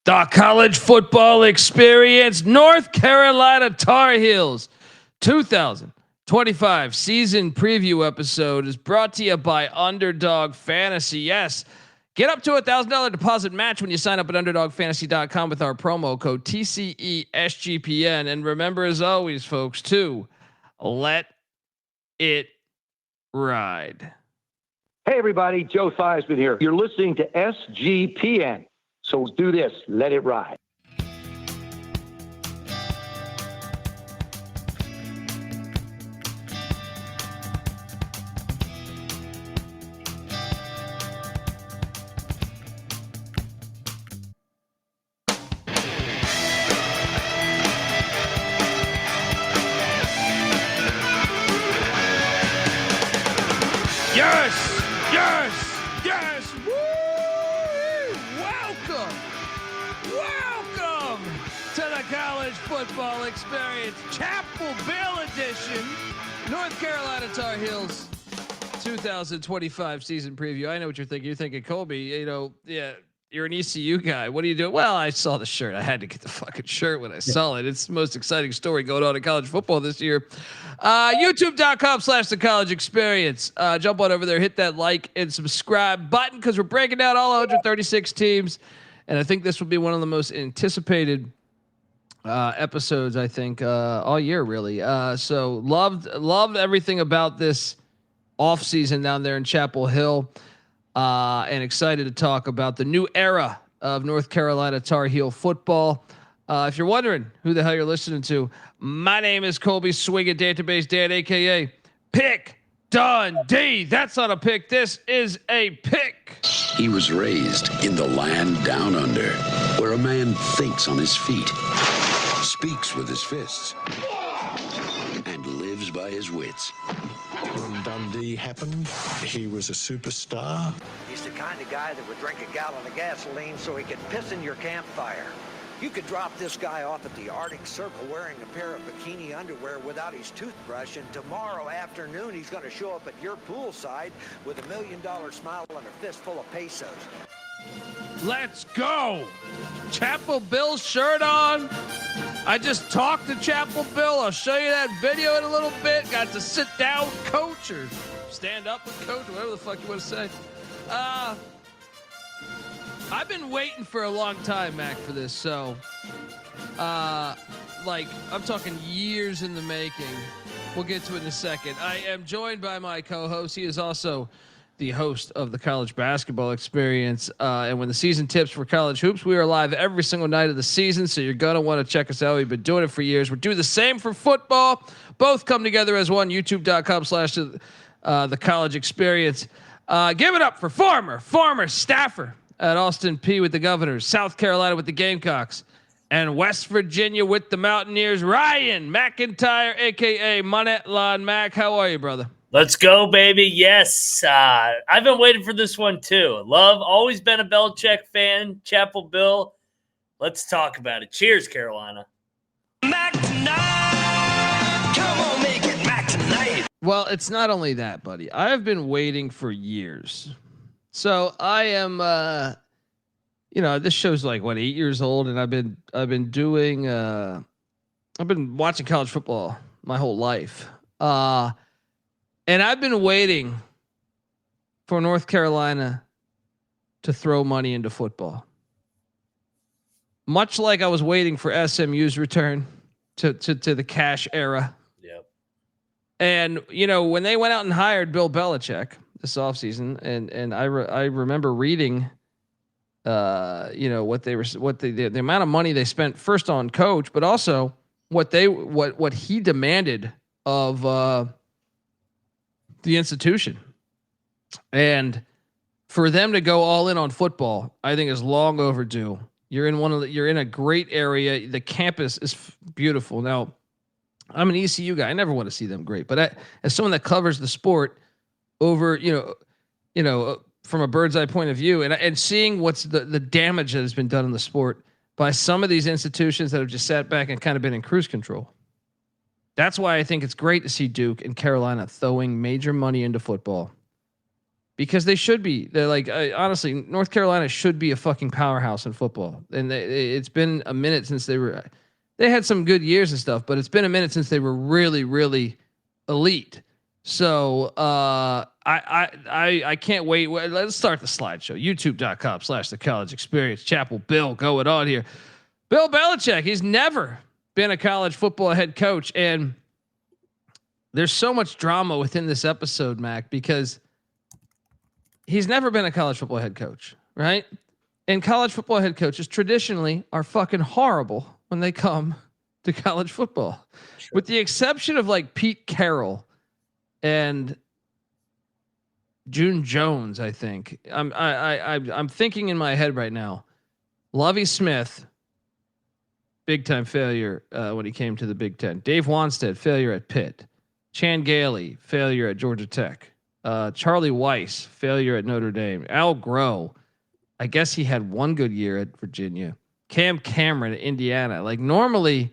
The college football experience, North Carolina Tar Heels 2025 season preview episode is brought to you by Underdog Fantasy. Yes, get up to $1,000 deposit match when you sign up at underdogfantasy.com with our promo code TCESGPN. And remember, as always, folks, to let it ride. Hey, everybody, Joe Theismann here. You're listening to SGPN. So do this. Let it ride. Yes, yes, yes. Woo! Welcome to the college football experience, Chapel Bill edition, North Carolina Tar Heels 2025 season preview. I know what you're thinking. You're thinking, Kobe, you're an ECU guy. What are you doing? Well, I saw the shirt. I had to get the fucking shirt when I saw it. It's the most exciting story going on in college football this year. YouTube.com/the college experience. Jump on over there, hit that like and subscribe button because we're breaking down all 136 teams. And I think this will be one of the most anticipated episodes, I think, all year, really. So loved everything about this off season down there in Chapel Hill. And excited to talk about the new era of North Carolina Tar Heel football. If you're wondering who the hell you're listening to, my name is Kobe Swing It Database Dan, aka Pick Dundee. That's not a pick. This is a pick. He was raised in the land down under, where a man thinks on his feet, speaks with his fists, and lives by his wits. When Dundee happened, he was a superstar. He's the kind of guy that would drink a gallon of gasoline so he could piss in your campfire. You could drop this guy off at the Arctic Circle wearing a pair of bikini underwear without his toothbrush, and tomorrow afternoon he's going to show up at your poolside with $1 million smile and a fistful of pesos. Let's go. Chapel Bill's shirt on. I just talked to Chapel Bill. I'll show you that video in a little bit. Got to sit down with coach or stand up with coach, whatever the fuck you want to say. I've been waiting for a long time, Mac, for this. So, I'm talking years in the making. We'll get to it in a second. I am joined by my co-host. He is also the host of the college basketball experience. And when the season tips for college hoops, we are live every single night of the season. So you're going to want to check us out. We've been doing it for years. We're doing the same for football. Both come together as one. YouTube.com/the college experience. Give it up for former staffer at Austin P with the Governors, South Carolina with the Gamecocks, and West Virginia with the Mountaineers, Ryan McIntyre, aka Monetlon Mac. How are you, brother? Let's go, baby. Yes. I've been waiting for this one too. Always been a Belichick fan. Chapel Bill. Let's talk about it. Cheers, Carolina. Mac tonight! Come on, make it Mac tonight! Well, it's not only that, buddy. I have been waiting for years. So I am, this show's like 8 years old, and I've been watching college football my whole life. And I've been waiting for North Carolina to throw money into football. Much like I was waiting for SMU's return to the cash era. Yep. And, when they went out and hired Bill Belichick this offseason, and I remember reading, the amount of money they spent first on coach, but also what he demanded of the institution. And for them to go all in on football, I think is long overdue. You're in a great area. The campus is beautiful. Now, I'm an ECU guy. I never want to see them great, but as someone that covers the sport over, from a bird's eye point of view, and seeing what's the damage that has been done in the sport by some of these institutions that have just sat back and kind of been in cruise control. That's why I think it's great to see Duke and Carolina throwing major money into football, because they should be. They're like, honestly, North Carolina should be a fucking powerhouse in football. And it's been a minute since they had some good years and stuff, but it's been a minute since they were really, really elite. So I can't wait. Let's start the slideshow. YouTube.com/the college experience. Chapel Bill going on here. Bill Belichick, he's never been a college football head coach. And there's so much drama within this episode, Mac, because he's never been a college football head coach, right? And college football head coaches traditionally are fucking horrible when they come to college football, with the exception of like Pete Carroll and June Jones. I think I'm thinking in my head right now, Lovie Smith, big time failure when he came to the Big Ten. Dave Wanstead, failure at Pitt. Chan Gailey, failure at Georgia Tech. Charlie Weiss, failure at Notre Dame. Al Groh, I guess he had one good year at Virginia. Cam Cameron at Indiana. Like normally,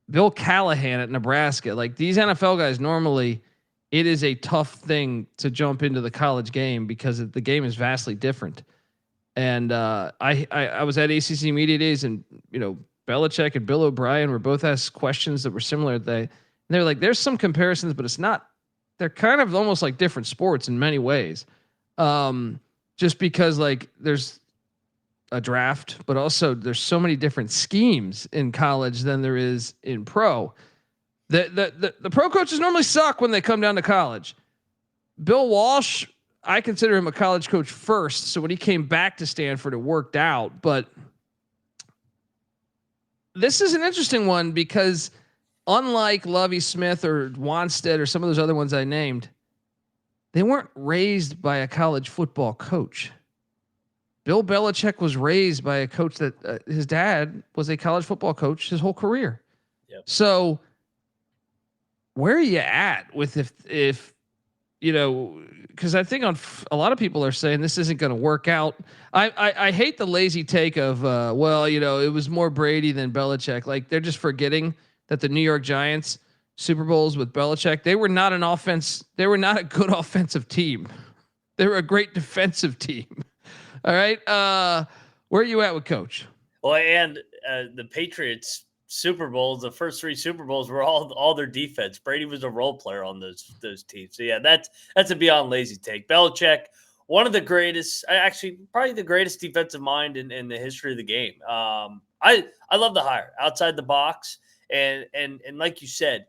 Bill Callahan at Nebraska. Like these NFL guys, normally it is a tough thing to jump into the college game because the game is vastly different. And I was at ACC Media Days, and Belichick and Bill O'Brien were both asked questions that were similar. They're like, there's some comparisons, but it's not. They're kind of almost like different sports in many ways. Just because like there's a draft, but also there's so many different schemes in college than there is in pro. The pro coaches normally suck when they come down to college. Bill Walsh, I consider him a college coach first. So when he came back to Stanford, it worked out. But this is an interesting one because unlike Lovie Smith or Wanstead or some of those other ones I named, they weren't raised by a college football coach. Bill Belichick was raised by a coach that his dad was a college football coach his whole career. Yep. So where are you at with if because I think a lot of people are saying this isn't going to work out. I hate the lazy take of it was more Brady than Belichick. Like they're just forgetting that the New York Giants Super Bowls with Belichick, they were not an offense. They were not a good offensive team. They were a great defensive team. All right. Where are you at with Coach? Well, and the Patriots Super Bowls, the first 3 Super Bowls were all their defense. Brady was a role player on those teams. So yeah, that's a beyond lazy take. Belichick, one of the greatest, actually probably the greatest defensive mind in the history of the game. I love the hire outside the box. And like you said,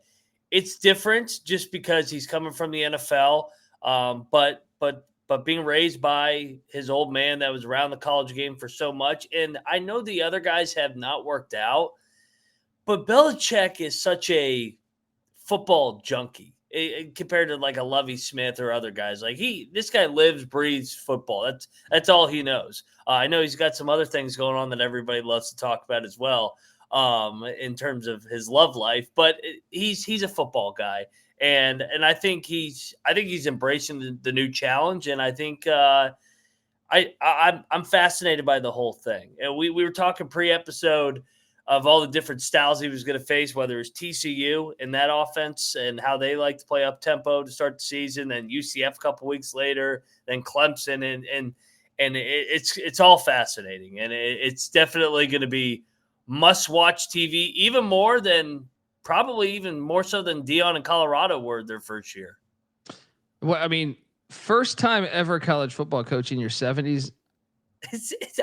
it's different just because he's coming from the NFL. But being raised by his old man that was around the college game for so much. And I know the other guys have not worked out, but Belichick is such a football junkie compared to like a Lovie Smith or other guys. Like this guy lives, breathes football. That's all he knows. I know he's got some other things going on that everybody loves to talk about as well. In terms of his love life, but he's a football guy, and I think he's embracing the new challenge, and I think I'm fascinated by the whole thing. And we were talking pre-episode of all the different styles he was going to face, whether it's TCU in that offense and how they like to play up tempo to start the season, then UCF a couple weeks later, then Clemson, and it's all fascinating, and it's definitely going to be must-watch TV, even more so than Davion and Colorado were their first year. Well, I mean, first time ever college football coach in your 70s.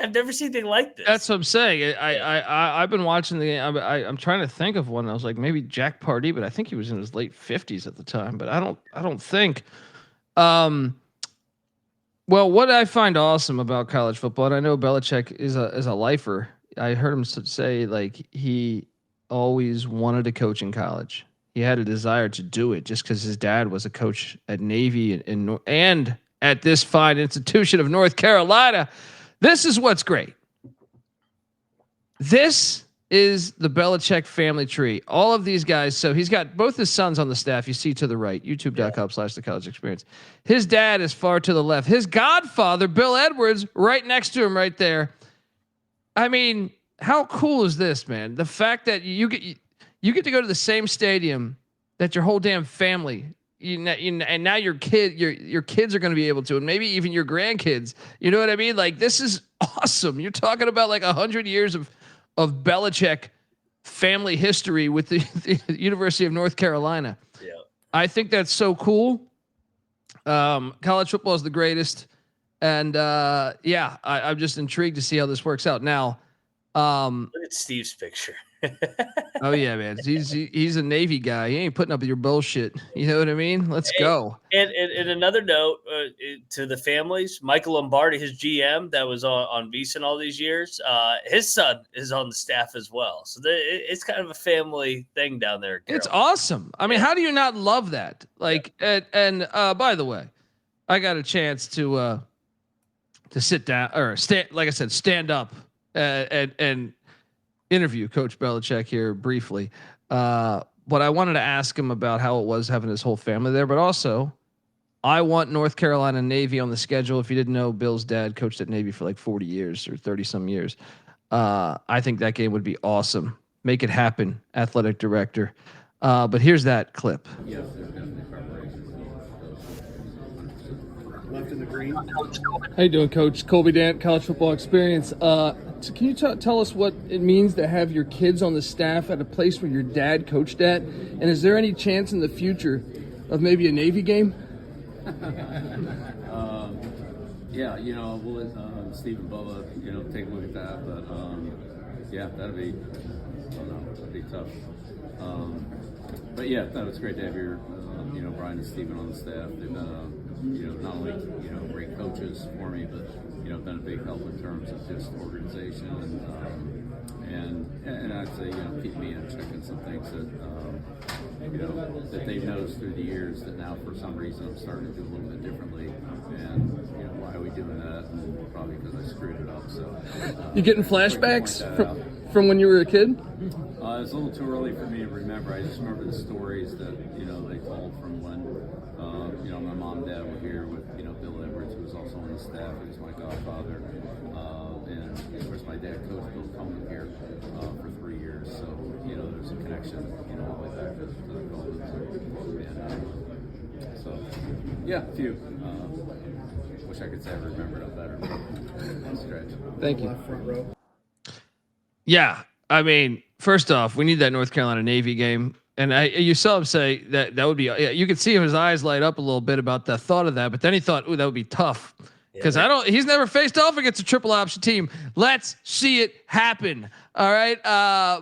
I've never seen anything like this. That's what I'm saying. I've been watching the game. I'm trying to think of one. I was like, maybe Jack Pardee, but I think he was in his late 50s at the time. But I don't think. Well, what I find awesome about college football, and I know Belichick is a lifer. I heard him say like he always wanted to coach in college. He had a desire to do it just because his dad was a coach at Navy and at this fine institution of North Carolina. This is what's great. This is the Belichick family tree. All of these guys. So he's got both his sons on the staff. You see to the right, youtube.com/the college experience. His dad is far to the left. His godfather, Bill Edwards, right next to him right there. I mean, how cool is this, man? The fact that you get to go to the same stadium that your whole damn family and now your kids are going to be able to, and maybe even your grandkids. You know what I mean? Like, this is awesome. You're talking about like 100 years of Belichick family history with the University of North Carolina. Yeah, I think that's so cool. College football is the greatest, and I'm just intrigued to see how this works out. Now, look at Steve's picture. oh yeah, man, he's a Navy guy. He ain't putting up with your bullshit. You know what I mean? Let's go. And another note to the families, Michael Lombardi, his GM that was on VEASAN all these years, his son is on the staff as well. So it's kind of a family thing down there. It's awesome. I mean, how do you not love that? Like, and by the way, I got a chance to sit down or stand, like I said, stand up and interview Coach Belichick here briefly. But I wanted to ask him about how it was having his whole family there, but also I want North Carolina Navy on the schedule. If you didn't know, Bill's dad coached at Navy for like 40 years or 30 some years. I think that game would be awesome. Make it happen, athletic director. But here's that clip. Yes, there's definitely preparation. Left in the green. How you doing, Coach? Kobe Dant, College Football Experience. Can you tell us what it means to have your kids on the staff at a place where your dad coached at? And is there any chance in the future of maybe a Navy game? Yeah, we'll let Steve and Bubba, take a look at that. But yeah, that'd be tough. But yeah, no, it's great to have your, Brian and Steven on the staff. They've been, not only great coaches for me, but been a big help in terms of just organization and I'd say keep me in checking some things that that they've noticed through the years that now for some reason I'm starting to do a little bit differently, and why are we doing that? And probably because I screwed it up. So you getting flashbacks from when you were a kid? It's a little too early for me to remember. I just remember the stories that they told from when my mom and dad were here with Bill Edwards, who was also on the staff. He was my godfather, and of course my dad coached Bill coming here for 3 years. So there's a connection all the way back to the Golden. And so yeah, a few. Wish I could say I remembered it better. But stretch. Thank you. Yeah, I mean, first off, we need that North Carolina Navy game. And you saw him say that would be, you could see his eyes light up a little bit about the thought of that, but then he thought, ooh, that would be tough. Because he's never faced off against a triple option team. Let's see it happen. All right.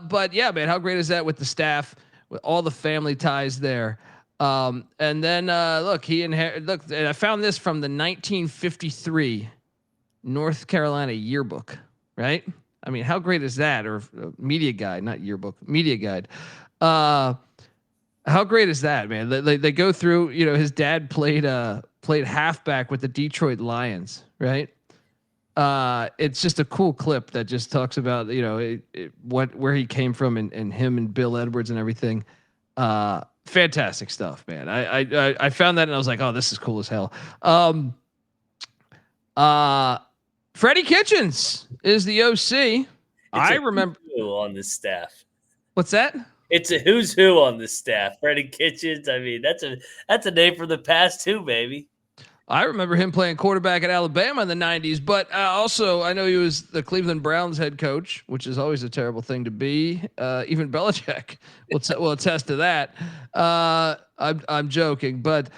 But yeah, man, how great is that with the staff, with all the family ties there? And then look, and I found this from the 1953 North Carolina yearbook, right? I mean, how great is that? Or media guide, not yearbook, media guide. How great is that, man? They go through, his dad played halfback with the Detroit Lions, right? It's just a cool clip that just talks about, where he came from and him and Bill Edwards and everything. Fantastic stuff, man. I found that and I was like, oh, this is cool as hell. Freddie Kitchens is the OC. I remember on this staff. What's that? It's a who's who on this staff. Freddie Kitchens. I mean, that's a name from the past too, baby. I remember him playing quarterback at Alabama in the 90s, but also I know he was the Cleveland Browns head coach, which is always a terrible thing to be. Even Belichick will attest to that. I'm joking, but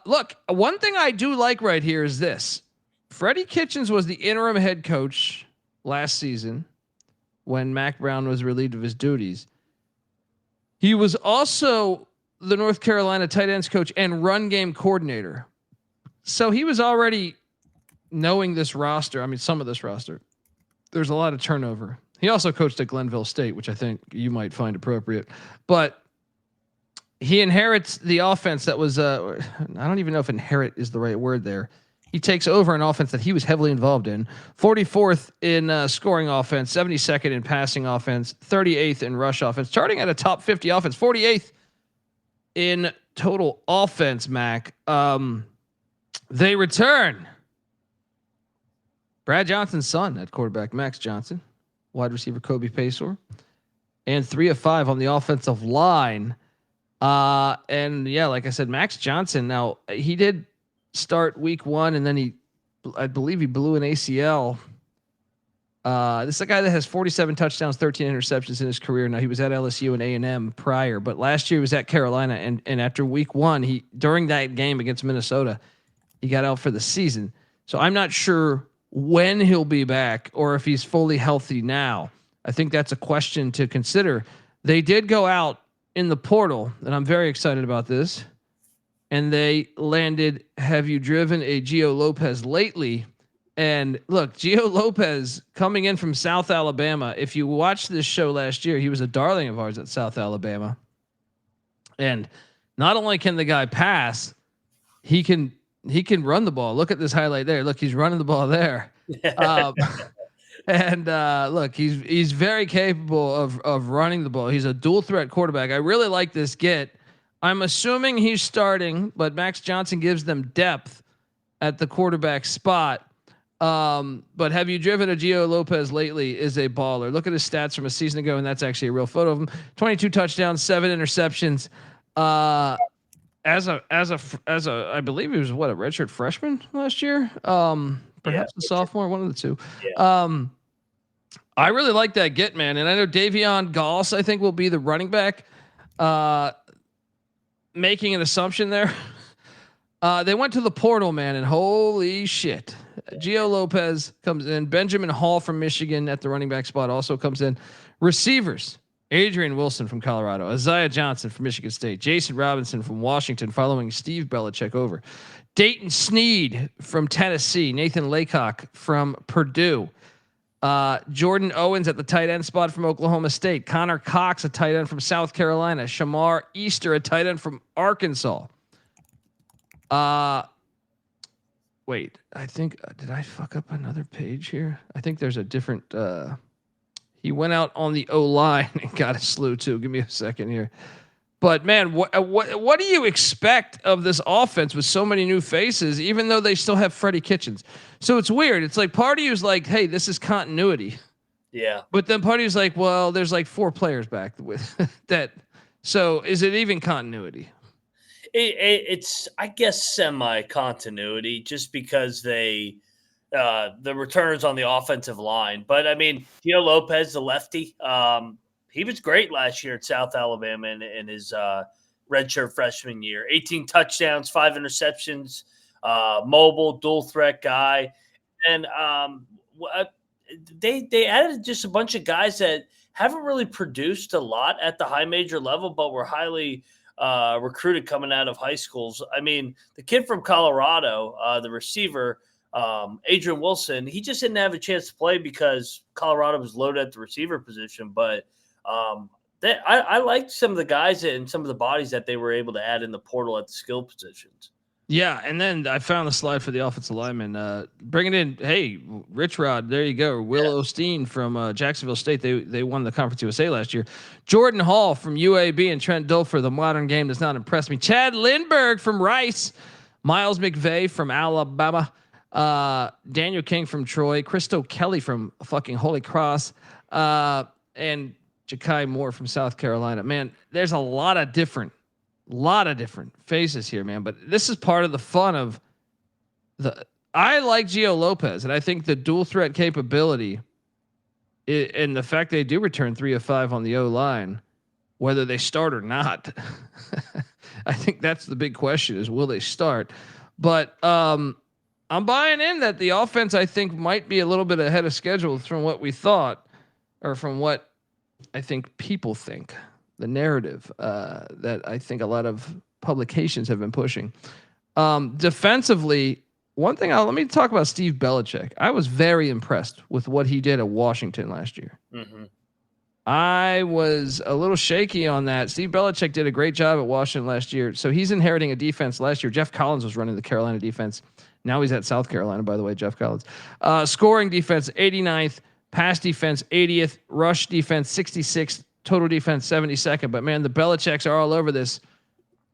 look, one thing I do like right here is this. Freddie Kitchens was the interim head coach last season when Mac Brown was relieved of his duties. He was also the North Carolina tight ends coach and run game coordinator. So he was already knowing this roster. I mean, some of this roster, there's a lot of turnover. He also coached at Glenville State, which I think you might find appropriate, but he inherits the offense that was, I don't even know if inherit is the right word there. He takes over an offense that he was heavily involved in. 44th in scoring offense, 72nd in passing offense, 38th in rush offense, starting at a top 50 offense, 48th in total offense, Mac. They return Brad Johnson's son at quarterback, Max Johnson, wide receiver Kobe Paysour, and 3 of 5 on the offensive line. And yeah, like I said, Max Johnson. Now he did start week 1, and then I believe he blew an ACL. This is a guy that has 47 touchdowns, 13 interceptions in his career. Now he was at LSU and A&M prior, but last year he was at Carolina, and after week 1, during that game against Minnesota, he got out for the season. So I'm not sure when he'll be back or if he's fully healthy now. I think that's a question to consider. They did go out in the portal, and I'm very excited about this. And they landed, have you driven a Gio Lopez lately? And look, Gio Lopez coming in from South Alabama. If you watched this show last year, he was a darling of ours at South Alabama. And not only can the guy pass, he can run the ball. Look at this highlight there. Look, he's running the ball there. Look, he's very capable of running the ball. He's a dual threat quarterback. I really like this get. I'm assuming he's starting, but Max Johnson gives them depth at the quarterback spot. But have you driven a Gio Lopez lately? Is a baller. Look at his stats from a season ago, and that's actually a real photo of him. 22 touchdowns, 7 interceptions. As a, I believe he was a redshirt freshman last year. Perhaps a sophomore, one of the two. Yeah. I really like that get, man. And I know Davion Gause, I think, will be the running back. Making an assumption there. They went to the portal, man, and holy shit. Gio Lopez comes in. Benjamin Hall from Michigan at the running back spot also comes in. Receivers: Adrian Wilson from Colorado, Aziah Johnson from Michigan State, Jason Robinson from Washington, following Steve Belichick over. Dayton Sneed from Tennessee, Nathan Laycock from Purdue, Jordan Owens at the tight end spot from Oklahoma State, Connor Cox, a tight end from South Carolina, Shamar Easter, a tight end from Arkansas. Wait, I think did I fuck up another page here? I think there's a different. He went out on the O-line and got a slew too. Give me a second here. But man, what do you expect of this offense with so many new faces, even though they still have Freddie Kitchens? So it's weird. It's like part of you is like, hey, this is continuity. Yeah. But then part of you is like, well, there's like 4 players back with that. So is it even continuity? It's I guess semi continuity, just because the returners on the offensive line. But I mean, Gio Lopez, the lefty, he was great last year at South Alabama in his redshirt freshman year. 18 touchdowns, 5 interceptions, mobile, dual threat guy. And they added just a bunch of guys that haven't really produced a lot at the high major level, but were highly recruited coming out of high schools. I mean, the kid from Colorado, the receiver, Adrian Wilson, he just didn't have a chance to play because Colorado was loaded at the receiver position. But I liked some of the guys and some of the bodies that they were able to add in the portal at the skill positions. Yeah, and then I found the slide for the offensive lineman. Bringing in, hey, Rich Rod, there you go. Will Osteen from Jacksonville State. They won the Conference USA last year. Jordan Hall from UAB and Trent Dilfer. The modern game does not impress me. Chad Lindbergh from Rice. Miles McVay from Alabama. Daniel King from Troy. Christo Kelly from fucking Holy Cross. And Ja'Kai Moore from South Carolina. Man, there's a lot of different faces here, man. But this is part of the fun of I like Gio Lopez, and I think the dual threat capability and the fact they do return 3 of 5 on the O-line, whether they start or not. I think that's the big question is, will they start? But I'm buying in that the offense, I think, might be a little bit ahead of schedule from what we thought, or from what I think people think. The narrative that I think a lot of publications have been pushing. Defensively, one thing, let me talk about Steve Belichick. I was very impressed with what he did at Washington last year. Mm-hmm. I was a little shaky on that. Steve Belichick did a great job at Washington last year. So he's inheriting a defense last year. Jeff Collins was running the Carolina defense. Now he's at South Carolina, by the way, Jeff Collins. Scoring defense, 89th. Pass defense, 80th. Rush defense, 66th. Total defense, 72nd. But man, the Belichicks are all over this.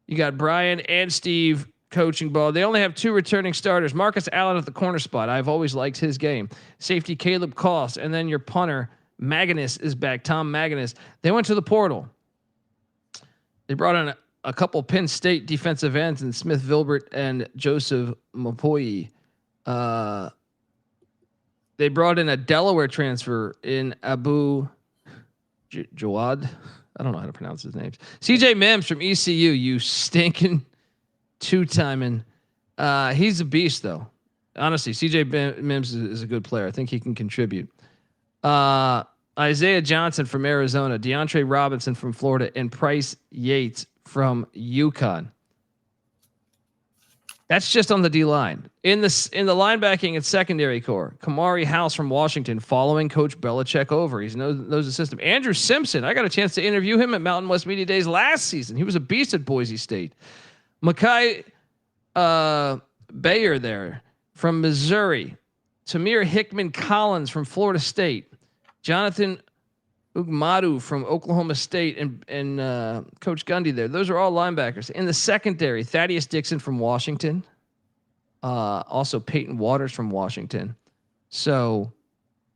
You got Brian and Steve coaching ball. They only have 2 returning starters. Marcus Allen at the corner spot. I've always liked his game. Safety Caleb Koss, and then your punter Magnus is back. Tom Magnus. They went to the portal. They brought in a couple Penn State defensive ends in Smith Vilbert and Joseph Mapoyi. They brought in a Delaware transfer in Abu Jawad. I don't know how to pronounce his names. CJ Mims from ECU, you stinking two-timing. He's a beast, though. Honestly, CJ Mims is a good player. I think he can contribute. Isaiah Johnson from Arizona, DeAndre Robinson from Florida, and Price Yates from UConn. That's just on the D line. In the linebacking and secondary core, Kamari House from Washington, following Coach Belichick over. He knows the system. Andrew Simpson, I got a chance to interview him at Mountain West Media Days last season. He was a beast at Boise State. Makai Bayer there from Missouri. Tamir Hickman Collins from Florida State. Jonathan Ugmadu from Oklahoma State and Coach Gundy there. Those are all linebackers. In the secondary, Thaddeus Dixon from Washington. Also Peyton Waters from Washington. So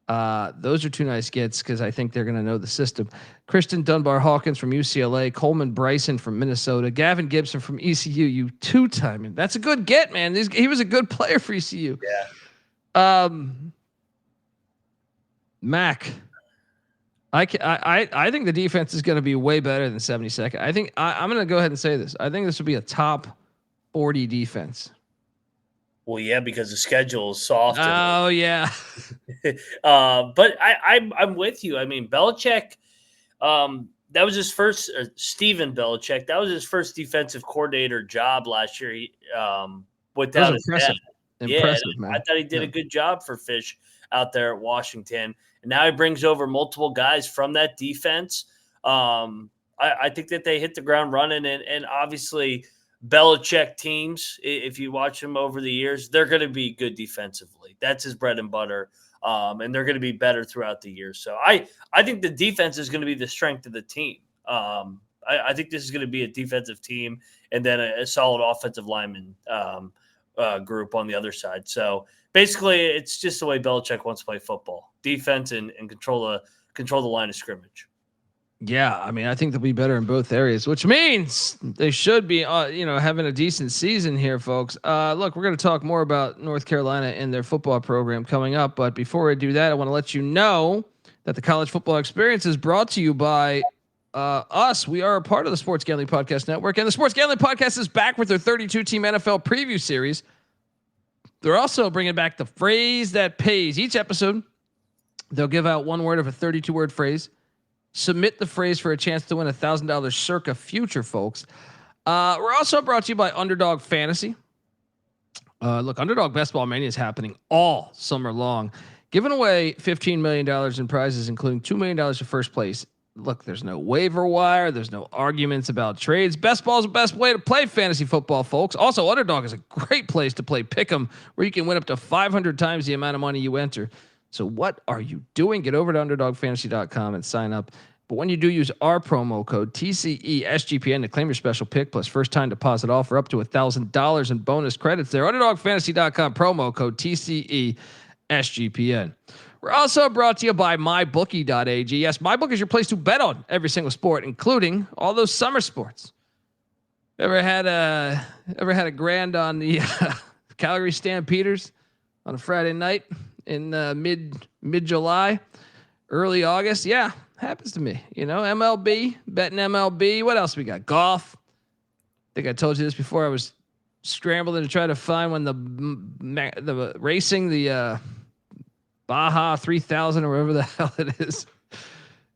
those are two nice gets because I think they're going to know the system. Christian Dunbar Hawkins from UCLA. Coleman Bryson from Minnesota. Gavin Gibson from ECU. You two-timing. That's a good get, man. He was a good player for ECU. Yeah. Mac. I think the defense is going to be way better than 72nd. I think I'm going to go ahead and say this. I think this will be a top 40 defense. Well, yeah, because the schedule is soft. Oh yeah. But I'm with you. I mean, Belichick, that was his first. Steven Belichick, that was his first defensive coordinator job last year. Without impressive. Impressive, man. I thought he did a good job for Fish out there at Washington. And now he brings over multiple guys from that defense. I think that they hit the ground running, and obviously Belichick teams, if you watch them over the years, they're going to be good defensively. That's his bread and butter. And they're going to be better throughout the year. So I think the defense is going to be the strength of the team. I think this is going to be a defensive team and then a solid offensive lineman group on the other side. So basically, it's just the way Belichick wants to play football: defense and control the line of scrimmage. Yeah, I mean, I think they'll be better in both areas, which means they should be, having a decent season here, folks. Look, we're going to talk more about North Carolina and their football program coming up, but before I do that, I want to let you know that the College Football Experience is brought to you by us. We are a part of the Sports Gambling Podcast Network, and the Sports Gambling Podcast is back with their 32-team NFL preview series. They're also bringing back the phrase that pays. Each episode, they'll give out one word of a 32-word phrase. Submit the phrase for a chance to win $1,000 circa future, folks. We're also brought to you by Underdog Fantasy. Look, Underdog Best Ball Mania is happening all summer long, giving away $15 million in prizes, including $2 million for first place. Look, there's no waiver wire. There's no arguments about trades. Best Ball is the best way to play fantasy football, folks. Also, Underdog is a great place to play Pick'em, where you can win up to 500 times the amount of money you enter. So what are you doing? Get over to UnderdogFantasy.com and sign up. But when you do, use our promo code TCESGPN to claim your special pick plus first-time deposit offer up to $1,000 in bonus credits there. UnderdogFantasy.com, promo code TCESGPN. We're also brought to you by MyBookie.ag. Yes, MyBookie is your place to bet on every single sport, including all those summer sports. Ever had a grand on the Calgary Stampeders on a Friday night in mid-July, early August? Yeah, happens to me. MLB, betting MLB. What else we got? Golf. I think I told you this before. I was scrambling to try to find when the racing, the Baja 3000 or whatever the hell it is.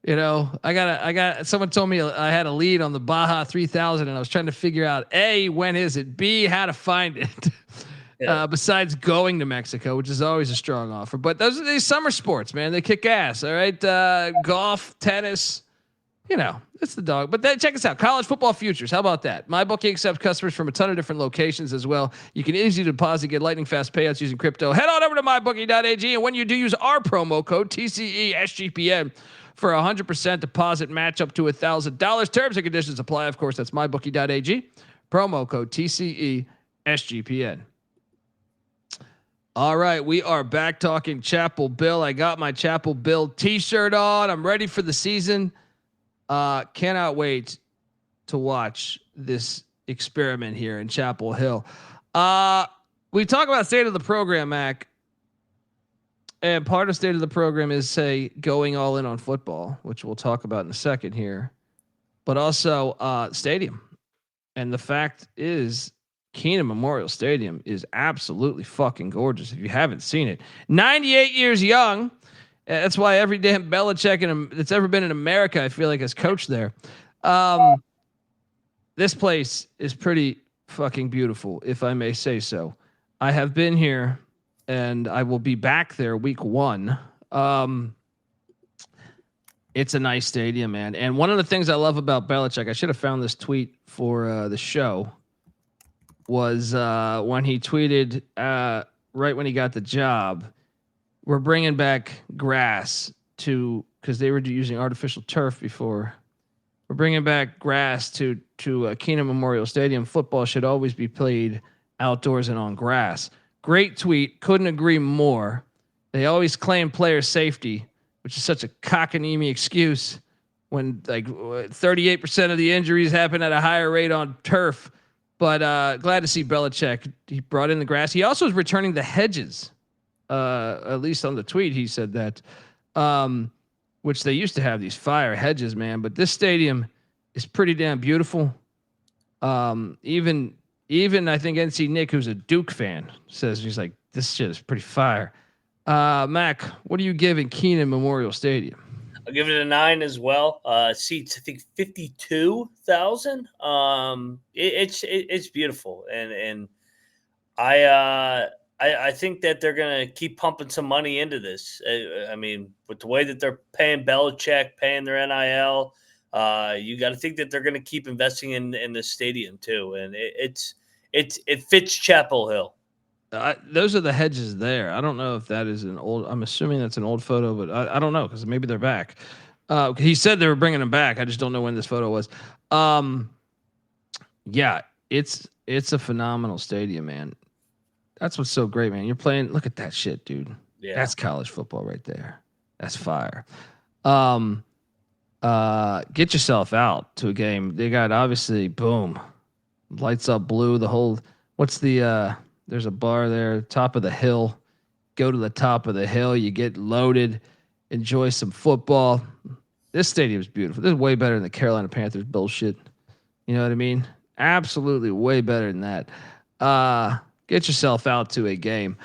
I got someone told me I had a lead on the Baja 3000 and I was trying to figure out A, when is it? B, how to find it. Yeah. Besides going to Mexico, which is always a strong offer. But those are these summer sports, man. They kick ass. All right. Golf, tennis, it's the dog. But then check us out. College football futures. How about that? MyBookie accepts customers from a ton of different locations as well. You can easily deposit, get lightning fast payouts using crypto. Head on over to MyBookie.ag. And when you do, use our promo code TCESGPN for 100% deposit match up to $1,000. Terms and conditions apply. Of course, that's MyBookie.ag. Promo code TCESGPN. All right, we are back talking Chapel Bill. I got my Chapel Bill t-shirt on. I'm ready for the season. Cannot wait to watch this experiment here in Chapel Hill. We talk about state of the program, Mac. And part of state of the program is, say, going all in on football, which we'll talk about in a second here, but also stadium. And the fact is, Keenan Memorial Stadium is absolutely fucking gorgeous. If you haven't seen it, 98 years young. That's why every damn Belichick that's ever been in America, I feel like, has coached there. This place is pretty fucking beautiful, if I may say so. I have been here, and I will be back there week 1. It's a nice stadium, man. And one of the things I love about Belichick, I should have found this tweet for the show, was when he tweeted right when he got the job, we're bringing back grass because they were using artificial turf before. We're bringing back grass to Keenan Memorial Stadium. Football should always be played outdoors and on grass. Great tweet. Couldn't agree more. They always claim player safety, which is such a cockamamie excuse when like 38% of the injuries happen at a higher rate on turf. But glad to see Belichick. He brought in the grass. He also is returning the hedges. At least on the tweet, he said that, which they used to have these fire hedges, man. But this stadium is pretty damn beautiful. Even I think NC Nick, who's a Duke fan, says he's like, this shit is pretty fire. Mac, what are you giving Keenan Memorial Stadium? I'll give it a 9 as well. Seats, I think 52,000. It's beautiful, and I think that they're gonna keep pumping some money into this. I mean, with the way that they're paying Belichick, paying their NIL, you got to think that they're gonna keep investing in this stadium too. And it fits Chapel Hill. Those are the hedges there. I don't know if that is an old. I'm assuming that's an old photo, but I don't know because maybe they're back. He said they were bringing them back. I just don't know when this photo was. Yeah, it's a phenomenal stadium, man. That's what's so great, man. You're playing. Look at that shit, dude. Yeah, that's college football right there. That's fire. Get yourself out to a game. They got obviously boom, lights up blue. The whole. What's the there's a bar there, top of the hill. Go to the top of the hill. You get loaded. Enjoy some football. This stadium is beautiful. This is way better than the Carolina Panthers bullshit. You know what I mean? Absolutely way better than that. Get yourself out to a game.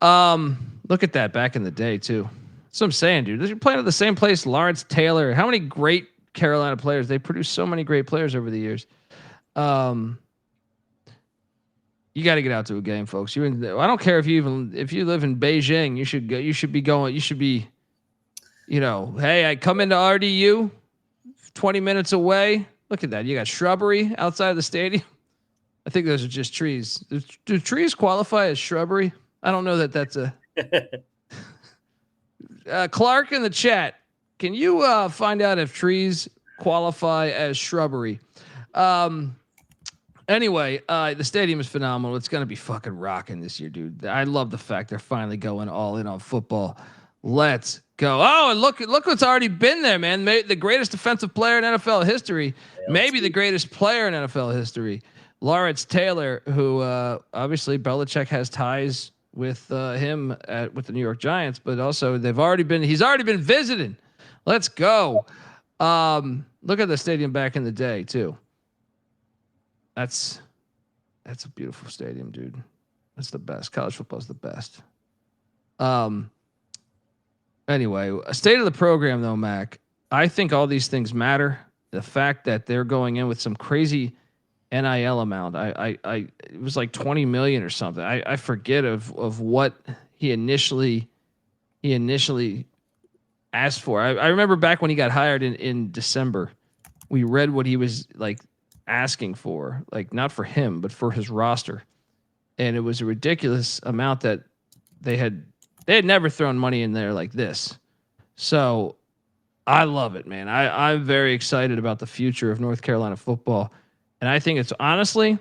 Look at that back in the day too. That's what I'm saying, dude. You're playing at the same place. Lawrence Taylor. How many great Carolina players? They produced so many great players over the years. You got to get out to a game, folks. I don't care if you live in Beijing, you should go. You should be going. You should be, hey, I come into RDU, 20 minutes away. Look at that. You got shrubbery outside of the stadium. I think those are just trees. Do trees qualify as shrubbery? I don't know that that's a. Clark in the chat, can you find out if trees qualify as shrubbery? Anyway, the stadium is phenomenal. It's going to be fucking rocking this year, dude. I love the fact they're finally going all in on football. Let's go. Oh, and look what's already been there, man. The greatest defensive player in NFL history, maybe the greatest player in NFL history, Lawrence Taylor, who obviously Belichick has ties with him with the New York Giants, but also he's already been visiting. Let's go. Look at the stadium back in the day too. That's a beautiful stadium, dude. That's the best. College football is the best. Anyway, a state of the program though, Mac. I think all these things matter. The fact that they're going in with some crazy NIL amount. It was like 20 million or something. I forget of what he initially asked for. I remember back when he got hired in December, we read what he was like asking for, like not for him, but for his roster. And it was a ridiculous amount that they had never thrown money in there like this. So I love it, man. I'm very excited about the future of North Carolina football. And I think it's honestly,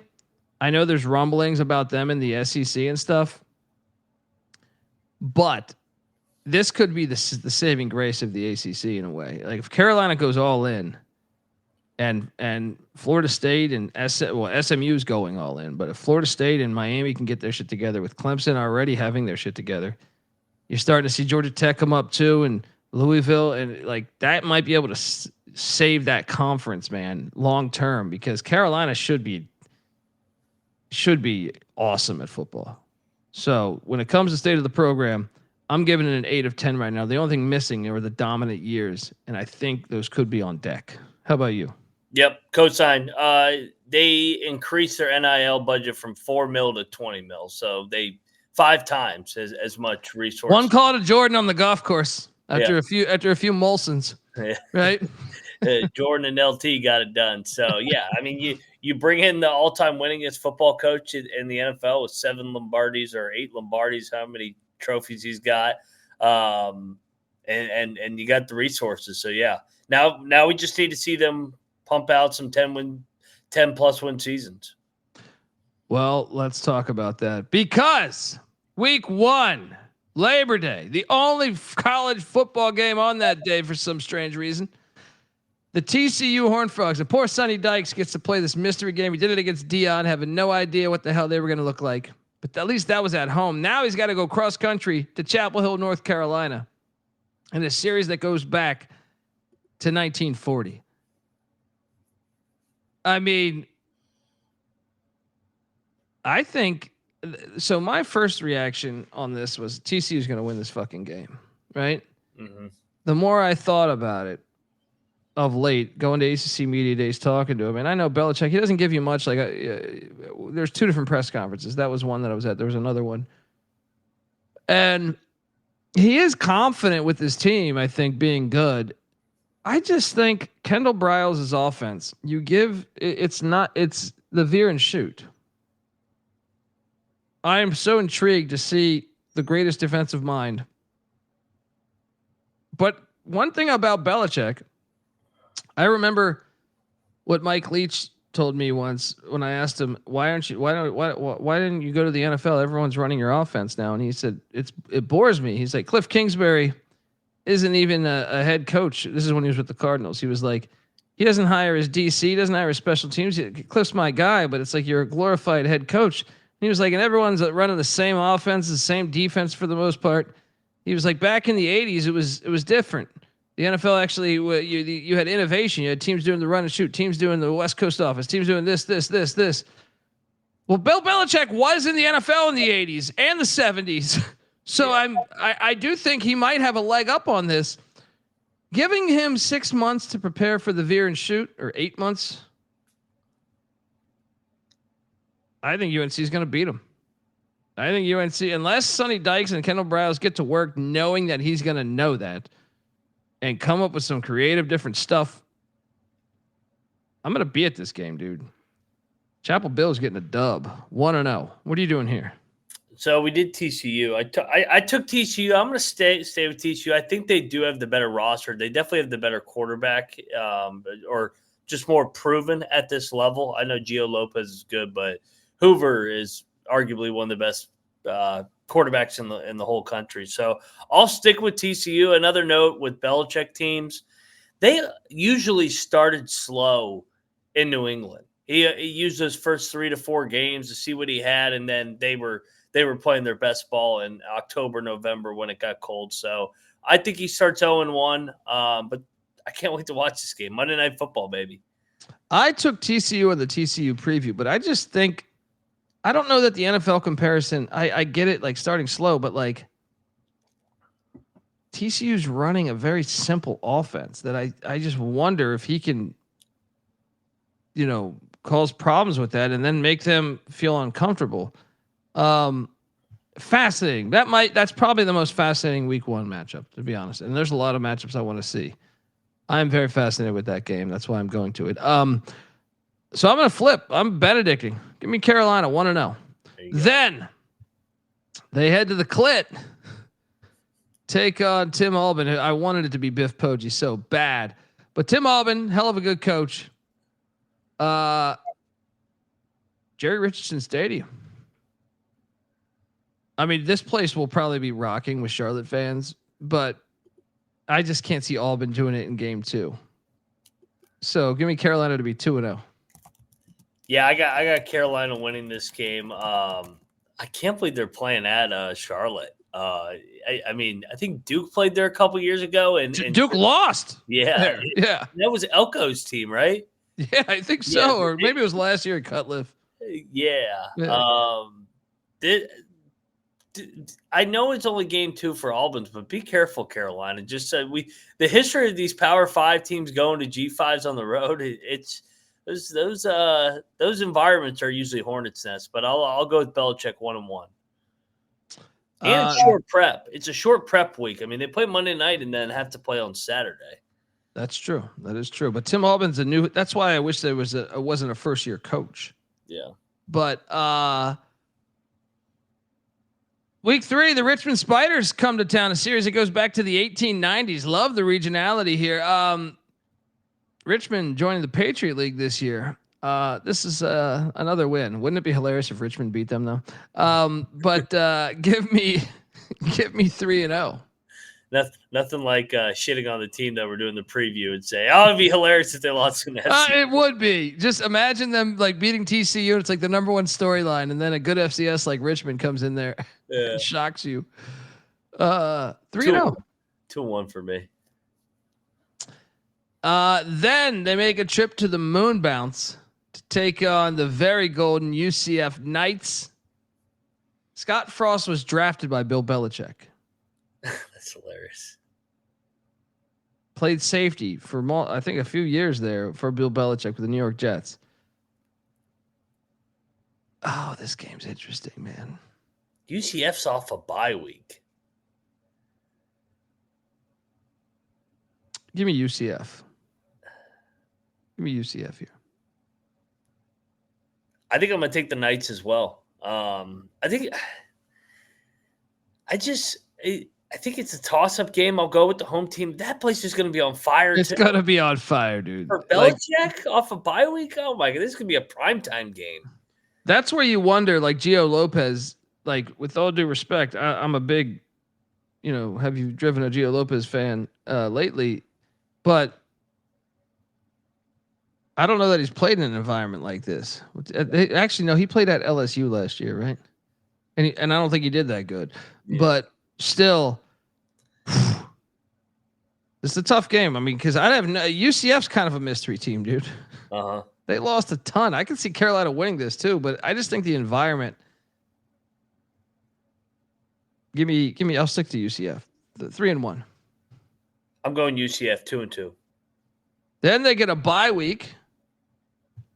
I know there's rumblings about them in the SEC and stuff, but this could be the saving grace of the ACC in a way. Like if Carolina goes all in, and Florida State and SMU is going all in, but if Florida State and Miami can get their shit together with Clemson already having their shit together, you're starting to see Georgia Tech come up too, and Louisville, and like that might be able to save that conference, man, long term, because Carolina should be awesome at football. So when it comes to state of the program, I'm giving it an 8 of 10 right now. The only thing missing are the dominant years, and I think those could be on deck. How about you? Yep, cosign. They increased their NIL budget from $4 million to $20 million, so they 5 times as much resources. One call to Jordan on the golf course after a few Molsons, right? Jordan and LT got it done. So yeah, I mean you bring in the all-time winningest football coach in the NFL with 7 Lombardis or 8 Lombardis, how many trophies he's got, and you got the resources. So yeah, now we just need to see them pump out some 10 plus win seasons. Well, let's talk about that, because week 1, Labor Day, the only college football game on that day for some strange reason. The TCU Horned Frogs, and poor Sonny Dykes gets to play this mystery game. He did it against Dion, having no idea what the hell they were going to look like. But at least that was at home. Now he's got to go cross country to Chapel Hill, North Carolina, in a series that goes back to 1940. I mean, I think so. My first reaction on this was TCU is going to win this fucking game, right? Mm-hmm. The more I thought about it of late, going to ACC Media Days, talking to him, and I know Belichick, he doesn't give you much. Like, there's 2 different press conferences. That was one that I was at. There was another one, and he is confident with his team, I think, being good. I just think Kendall Briles' offense, it's the veer and shoot. I am so intrigued to see the greatest defensive mind. But one thing about Belichick, I remember what Mike Leach told me once when I asked him, why didn't you go to the NFL? Everyone's running your offense now. And he said, it bores me. He's like, Cliff Kingsbury isn't even a head coach. This is when he was with the Cardinals. He was like, he doesn't hire his DC, he doesn't hire his special teams. Cliff's my guy, but it's like you're a glorified head coach. And he was like, and everyone's running the same offense, the same defense for the most part. He was like, back in the 80s, it was different. The NFL actually, you had innovation. You had teams doing the run and shoot, teams doing the West Coast offense, teams doing this. Well, Bill Belichick was in the NFL in the 80s and the 70s. So I do think he might have a leg up on this. Giving him 6 months to prepare for the veer and shoot, or 8 months, I think UNC is going to beat him. I think UNC, unless Sonny Dykes and Kendall Briles get to work knowing that he's going to know that and come up with some creative different stuff, I'm going to be at this game, dude. Chapel Bill's getting a dub, 1-0. What are you doing here? So we did TCU. I took TCU. I'm going to stay with TCU. I think they do have the better roster. They definitely have the better quarterback, or just more proven at this level. I know Gio Lopez is good, but Hoover is arguably one of the best quarterbacks in the whole country. So I'll stick with TCU. Another note with Belichick teams, they usually started slow in New England. He used those first 3 to 4 games to see what he had, and then they were playing their best ball in October, November when it got cold. So I think he starts 0-1, but I can't wait to watch this game. Monday Night Football, baby. I took TCU in the TCU preview, but I just think, I don't know that the NFL comparison, I get it, like starting slow, but like TCU's running a very simple offense that I just wonder if he can, cause problems with that and then make them feel uncomfortable. Fascinating. That's probably the most fascinating week 1 matchup, to be honest. And there's a lot of matchups I want to see. I'm very fascinated with that game. That's why I'm going to it. So I'm going to flip. I'm Benedicting. Give me Carolina 1-0. Then they head to the Clit. Take on Tim Albin. I wanted it to be Biff Poggi so bad, but Tim Albin, hell of a good coach. Jerry Richardson Stadium. I mean, this place will probably be rocking with Charlotte fans, but I just can't see Albin doing it in game 2. So give me Carolina to be 2-0. Yeah, I got Carolina winning this game. I can't believe they're playing at Charlotte. I mean, I think Duke played there a couple years ago, and Duke lost. yeah, There. Yeah. that was Elko's team, right? Yeah, I think so. Yeah, Or maybe it was last year at Cutcliffe. Yeah. Yeah. I know it's only game 2 for Albans, but be careful, Carolina. Just the history of these Power 5 teams going to G5s on the road. It's those environments are usually Hornets' nest. But I'll go with Belichick 1-1. And it's short prep. It's a short prep week. I mean, they play Monday night and then have to play on Saturday. That's true. That is true. But Tim Albin's a new. That's why I wish there was wasn't a first year coach. Yeah. But week 3, the Richmond Spiders come to town. A series that goes back to the 1890s. Love the regionality here. Richmond joining the Patriot League this year. This is another win. Wouldn't it be hilarious if Richmond beat them though? But give me 3-0. Nothing like shitting on the team that we're doing the preview and say, "Oh, it'd be hilarious if they lost an FCS." It would be. Just imagine them like beating TCU. It's like the number 1 storyline, and then a good FCS like Richmond comes in there and shocks you. 3-0. 2-1 for me. Then they make a trip to the moon bounce to take on the very golden UCF Knights. Scott Frost was drafted by Bill Belichick. That's hilarious. Played safety for I think a few years there for Bill Belichick with the New York Jets. Oh, this game's interesting, man. UCF's off a bye week. Give me UCF. Give me UCF here. I think I'm going to take the Knights as well. I think it's a toss-up game. I'll go with the home team. That place is going to be on fire. It's going to be on fire, dude. For Belichick off a bye week? Oh, my God. This could be a primetime game. That's where you wonder, like Gio Lopez, like with all due respect, I'm a big, have you driven a Gio Lopez fan lately? But I don't know that he's played in an environment like this. Actually, no, he played at LSU last year, right? And I don't think he did that good. Yeah. But still, it's a tough game. I mean, because UCF's kind of a mystery team, dude. Uh-huh. They lost a ton. I can see Carolina winning this too, but I just think the environment. Give me. I'll stick to UCF. 3-1. I'm going UCF 2-2. Then they get a bye week.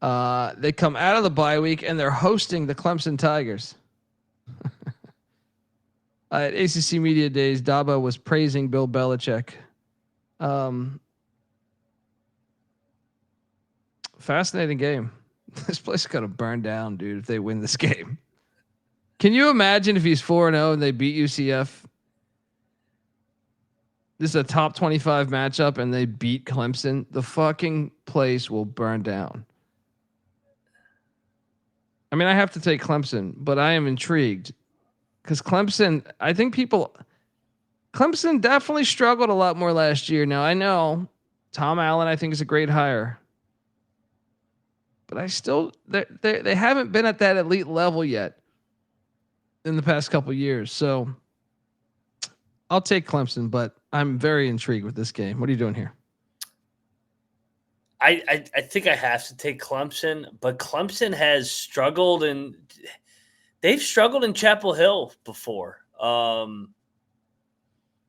They come out of the bye week and they're hosting the Clemson Tigers. At ACC Media Days, Daba was praising Bill Belichick. Fascinating game. This place is going to burn down, dude, if they win this game. Can you imagine if he's 4-0 and they beat UCF? This is a top 25 matchup and they beat Clemson. The fucking place will burn down. I mean, I have to take Clemson, but I am intrigued because Clemson definitely struggled a lot more last year. Now I know Tom Allen, I think, is a great hire, but they haven't been at that elite level yet in the past couple years. So I'll take Clemson, but I'm very intrigued with this game. What are you doing here? I think I have to take Clemson, but Clemson has struggled and they've struggled in Chapel Hill before.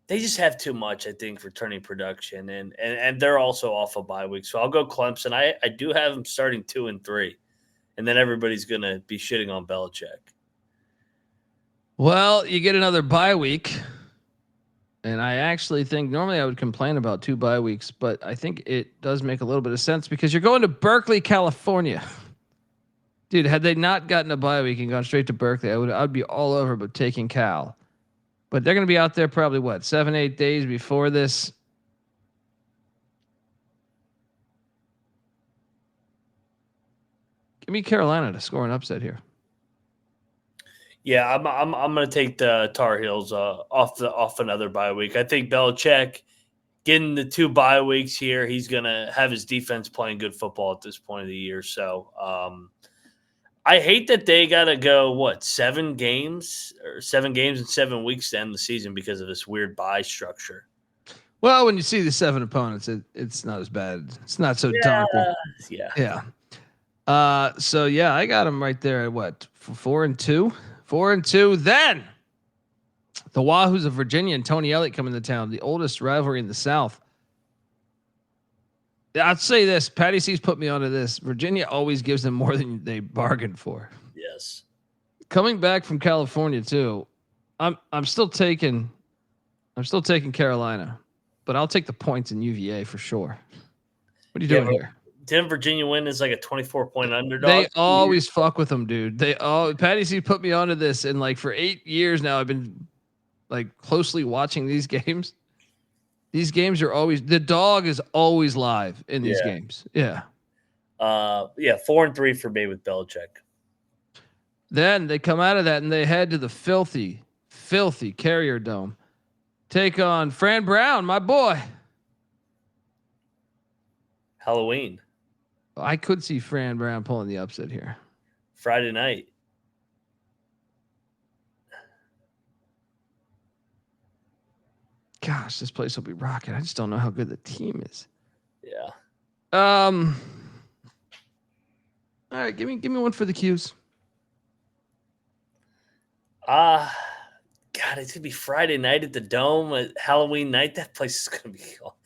They just have too much, I think, for turning production, and they're also off a bye week. So I'll go Clemson. I do have them starting 2-3, and then everybody's going to be shitting on Belichick. Well, you get another bye week. And I actually think normally I would complain about 2 bye weeks, but I think it does make a little bit of sense because you're going to Berkeley, California. Dude, had they not gotten a bye week and gone straight to Berkeley, I'd be all over but taking Cal. But they're going to be out there probably 7-8 days before this. Give me Carolina to score an upset here. Yeah, I'm going to take the Tar Heels off another bye week. I think Belichick getting the 2 bye weeks here, he's going to have his defense playing good football at this point of the year. So I hate that they got to go, 7 games in 7 weeks to end the season because of this weird bye structure. Well, when you see the 7 opponents, it's not as bad. It's not so daunting. Yeah. So yeah, I got him right there at 4-2. 4-2. Then the Wahoos of Virginia and Tony Elliott coming to town, the oldest rivalry in the South. I'd say this: Patty C's put me onto this. Virginia always gives them more than they bargained for. Yes. Coming back from California too, I'm still taking Carolina, but I'll take the points in UVA for sure. What are you doing here? Didn't Virginia win as like a 24-point underdog? They always fuck with them, dude. Patty C put me onto this, and like for 8 years now, I've been like closely watching these games. These games are always, the dog is always live in these games. Yeah. 4-3 for me with Belichick. Then they come out of that and they head to the filthy Carrier Dome. Take on Fran Brown, my boy. Halloween. I could see Fran Brown pulling the upset here. Friday night. Gosh, this place will be rocking. I just don't know how good the team is. Yeah. All right, give me one for the Qs. God, it's gonna be Friday night at the Dome, Halloween night. That place is gonna be cool.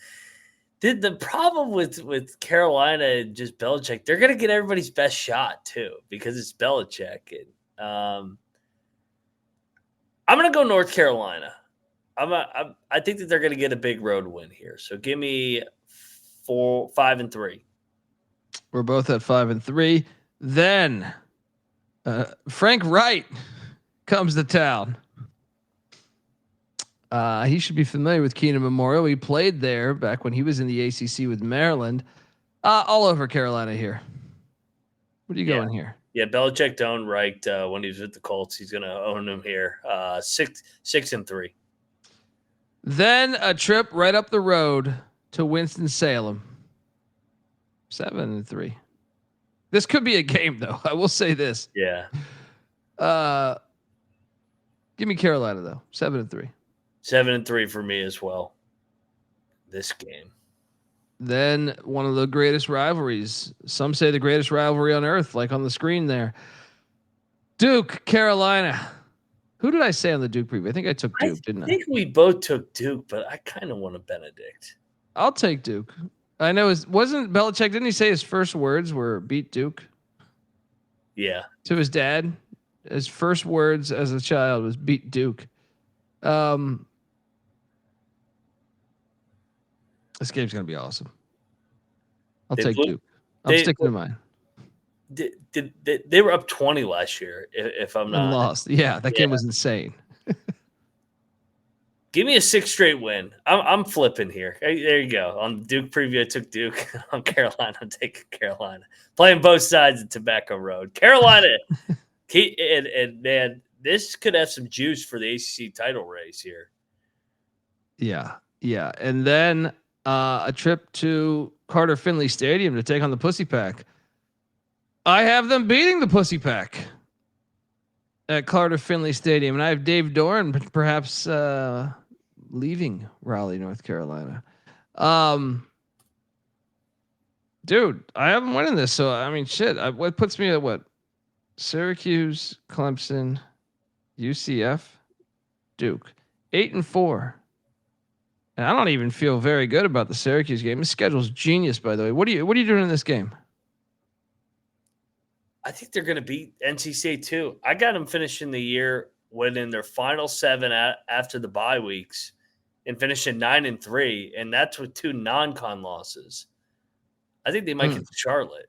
The problem with Carolina and just Belichick, they're gonna get everybody's best shot too because it's Belichick. And, I'm gonna go North Carolina. I think that they're gonna get a big road win here. So give me 5-3. We're both at 5-3. Then Frank Wright comes to town. He should be familiar with Keenan Memorial. He played there back when he was in the ACC with Maryland. All over Carolina here. What are you going here? Yeah, Belichick owned Wright when he was with the Colts. He's going to own him here. 6-3. Then a trip right up the road to Winston-Salem. 7-3. This could be a game, though. I will say this. Yeah. Give me Carolina, though. 7-3. 7-3 for me as well. This game. Then one of the greatest rivalries. Some say the greatest rivalry on earth, like on the screen there. Duke, Carolina. Who did I say on the Duke preview? I think I took Duke, didn't I? I think we both took Duke, but I kind of want a Benedict. I'll take Duke. I know wasn't Belichick, didn't he say his first words were beat Duke? Yeah. To his dad. His first words as a child was beat Duke. This game's gonna be awesome. I'll take Duke. I'm sticking to mine. They were up 20 last year, if I'm not lost. Yeah, that game was insane. Give me a 6 straight win. I'm flipping here. Hey, there you go. On Duke preview, I took Duke. On Carolina, I'm taking Carolina. Playing both sides of Tobacco Road. Carolina, and man, this could have some juice for the ACC title race here. Yeah, and then a trip to Carter Finley Stadium to take on the Pussy Pack. I have them beating the Pussy Pack at Carter Finley Stadium, and I have Dave Doran perhaps leaving Raleigh, North Carolina. Dude, I haven't winning this, so I mean, shit. What puts me at what? Syracuse, Clemson, UCF, Duke, 8-4. And I don't even feel very good about the Syracuse game. The schedule's genius, by the way. What are you doing in this game? I think they're going to beat NC State too. I got them finishing the year winning their final 7 after the bye weeks and finishing 9-3, and that's with 2 non-con losses. I think they might get to Charlotte.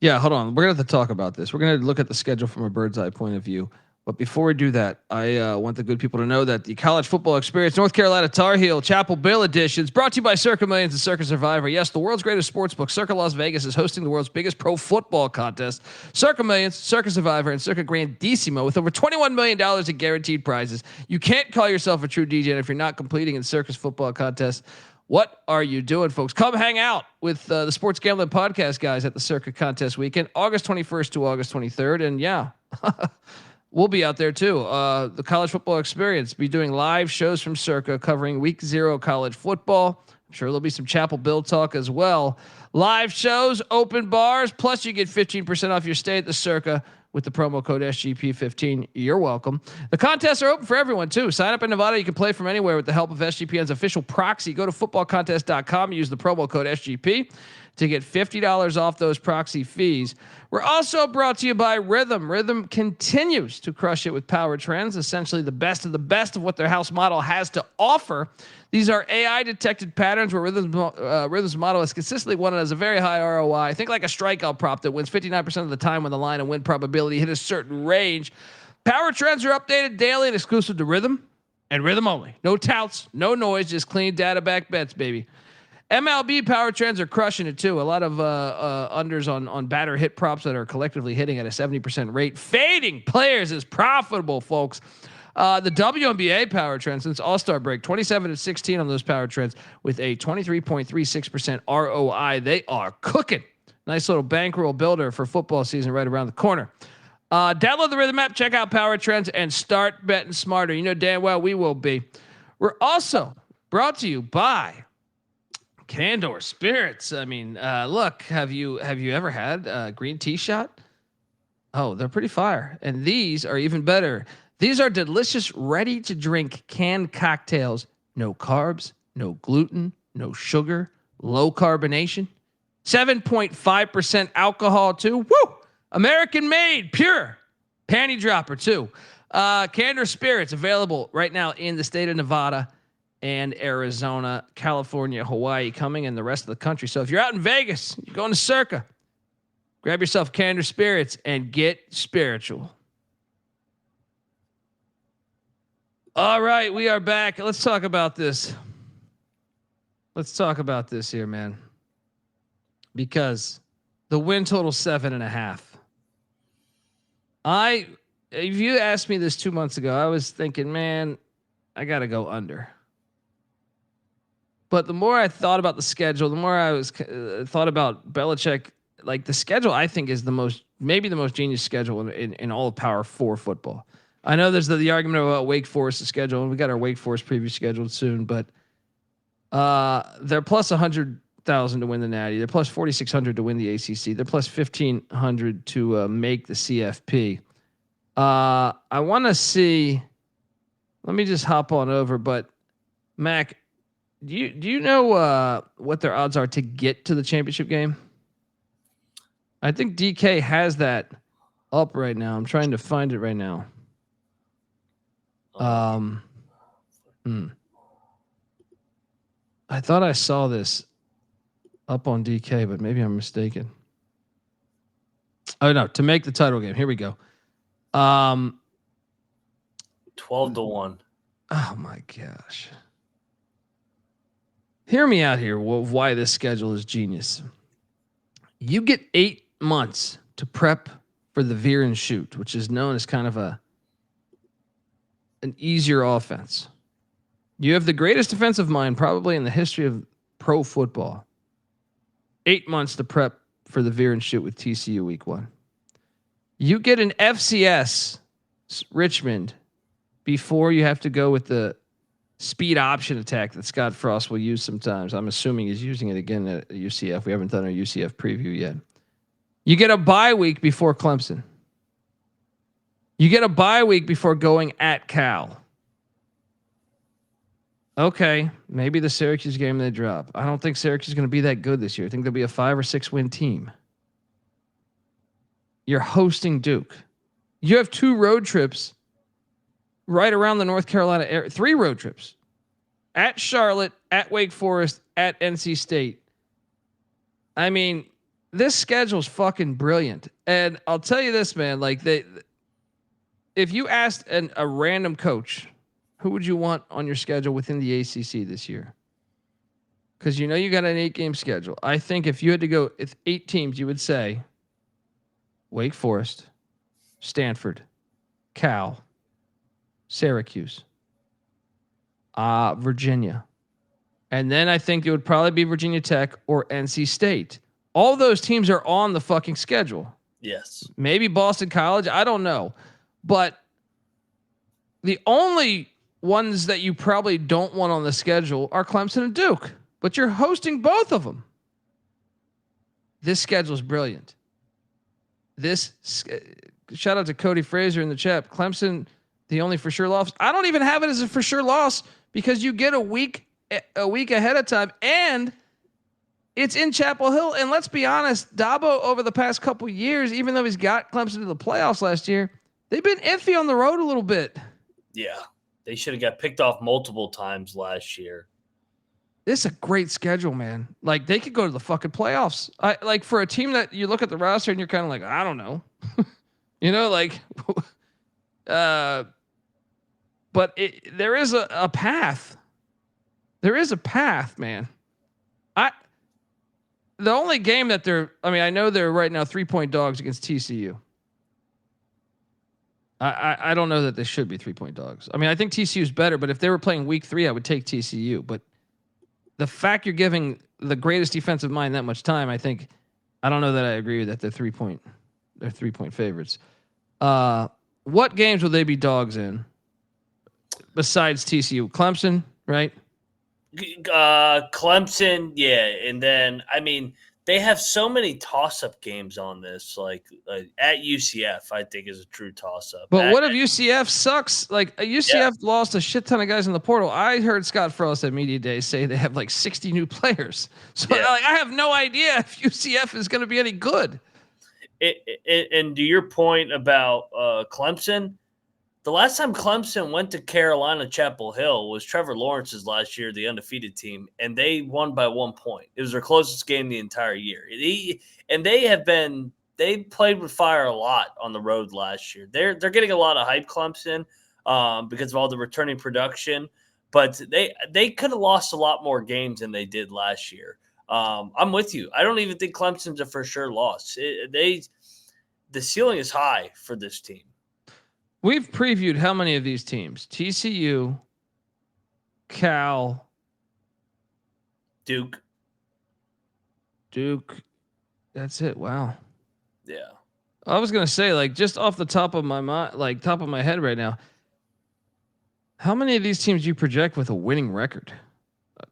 Yeah, hold on. We're going to have to talk about this. We're going to look at the schedule from a bird's eye point of view. But before we do that, I want the good people to know that the College Football Experience North Carolina Tar Heel Chapel Bill Edition is brought to you by Circa Millions and Circa Survivor. Yes, the world's greatest sports book, Circa Las Vegas, is hosting the world's biggest pro football contest. Circa Millions, Circa Survivor, and Circa Grandissimo with over $21 million in guaranteed prizes. You can't call yourself a true DJ if you're not competing in Circa's football contest. What are you doing, folks? Come hang out with the Sports Gambling Podcast guys at the Circa Contest Weekend, August 21st to August 23rd. And yeah, we'll be out there too. The College Football Experience be doing live shows from Circa covering week 0 college football. I'm sure there'll be some Chapel Bill talk as well. Live shows, open bars, plus you get 15% off your stay at the Circa with the promo code SGP15. You're welcome. The contests are open for everyone too. Sign up in Nevada. You can play from anywhere with the help of SGPN's official proxy. Go to footballcontest.com. Use the promo code SGP to get $50 off those proxy fees. We're also brought to you by Rhythm. Rhythm continues to crush it with power trends, essentially the best of what their house model has to offer. These are AI detected patterns where Rhythm's model is consistently won as a very high ROI. I think like a strikeout prop that wins 59% of the time when the line and win probability hit a certain range. Power trends are updated daily and exclusive to Rhythm and Rhythm only. No touts, no noise, just clean data back bets, baby. MLB power trends are crushing it too. A lot of unders on batter hit props that are collectively hitting at a 70% rate. Fading players is profitable, folks. The WNBA power trend since All-Star break, 27-16 on those power trends with a 23.36% ROI. They are cooking. Nice little bankroll builder for football season right around the corner. Download the Rhythm app, check out power trends, and start betting smarter. You know damn well we will be. We're also brought to you by Candor Spirits. I mean, look, have you ever had green tea shot? Oh, they're pretty fire. And these are even better. These are delicious, ready to drink canned cocktails. No carbs, no gluten, no sugar, low carbonation, 7.5% alcohol too. Woo! American made, pure panty dropper too. Candor Spirits available right now in the state of Nevada and Arizona, California, Hawaii, coming in the rest of the country. So if you're out in Vegas, you're going to Circa, grab yourself Candor Spirits and get spiritual. All right, we are back. Let's talk about this. Let's talk about this here, man. Because the win total 7.5. If you asked me this 2 months ago, I was thinking, man, I got to go under. But the more I thought about the schedule, the more I was thought about Belichick. Like the schedule, I think is maybe the most genius schedule in all of Power 4 football. I know there's the argument about Wake Forest's schedule, and we got our Wake Forest preview scheduled soon, but they're plus 100,000 to win the Natty. They're plus 4,600 to win the ACC. They're plus 1,500 to make the CFP. I want to see. Let me just hop on over, but Mac, do you know what their odds are to get to the championship game? I think DK has that up right now. I'm trying to find it right now. I thought I saw this up on DK, but maybe I'm mistaken. Oh no, to make the title game. Here we go. 12-1. Oh my gosh. Hear me out here. Why this schedule is genius. You get 8 months to prep for the veer and shoot, which is known as kind of an easier offense. You have the greatest defensive mind probably in the history of pro football. 8 months to prep for the veer and shoot with TCU week 1. You get an FCS Richmond before you have to go with the speed option attack that Scott Frost will use sometimes. I'm assuming he's using it again at UCF. We haven't done our UCF preview yet. You get a bye week before Clemson. You get a bye week before going at Cal. Okay, maybe the Syracuse game they drop. I don't think Syracuse is going to be that good this year. I think they'll be a 5 or 6 win team. You're hosting Duke. You have 2 road trips right around the North Carolina area. 3 road trips. At Charlotte, at Wake Forest, at NC State. I mean, this schedule's fucking brilliant. And I'll tell you this, man, like if you asked a random coach, who would you want on your schedule within the ACC this year? Because you got an 8-game schedule. I think if you had to go with 8 teams, you would say Wake Forest, Stanford, Cal, Syracuse, Virginia. And then I think it would probably be Virginia Tech or NC State. All those teams are on the fucking schedule. Yes. Maybe Boston College. I don't know. But the only ones that you probably don't want on the schedule are Clemson and Duke. But you're hosting both of them. This schedule is brilliant. Shout out to Cody Fraser in the chat. Clemson, the only for sure loss. I don't even have it as a for sure loss because you get a week ahead of time, and it's in Chapel Hill. And let's be honest, Dabo over the past couple years, even though he's got Clemson to the playoffs last year, they've been iffy on the road a little bit. Yeah, they should have got picked off multiple times last year. This is a great schedule, man. Like they could go to the fucking playoffs. Like for a team that you look at the roster and you're kind of like, I don't know, but there is a path. There is a path, man. The only game that I know they're right now 3-point dogs against TCU. I don't know that they should be 3-point dogs. I mean, I think TCU is better, but if they were playing week 3, I would take TCU. But the fact you're giving the greatest defensive mind that much time, I don't know that I agree with that. They're 3-point favorites. What games will they be dogs in besides TCU? Clemson, right? Clemson, yeah. And then, I mean, they have so many toss-up games on this. Like at UCF, I think is a true toss-up. But what if UCF sucks? Like UCF lost a shit ton of guys in the portal. I heard Scott Frost at Media Day say they have like 60 new players. So I have no idea if UCF is going to be any good. And to your point about Clemson, the last time Clemson went to Carolina Chapel Hill was Trevor Lawrence's last year, the undefeated team, and they won by 1 point. It was their closest game the entire year. They played with fire a lot on the road last year. They're getting a lot of hype, Clemson, because of all the returning production, but they could have lost a lot more games than they did last year. I'm with you. I don't even think Clemson's a for sure loss. The ceiling is high for this team. We've previewed how many of these teams? TCU, Cal, Duke. That's it. Wow. Yeah. I was going to say, like, just off the top of my mind, like top of my head right now, how many of these teams do you project with a winning record?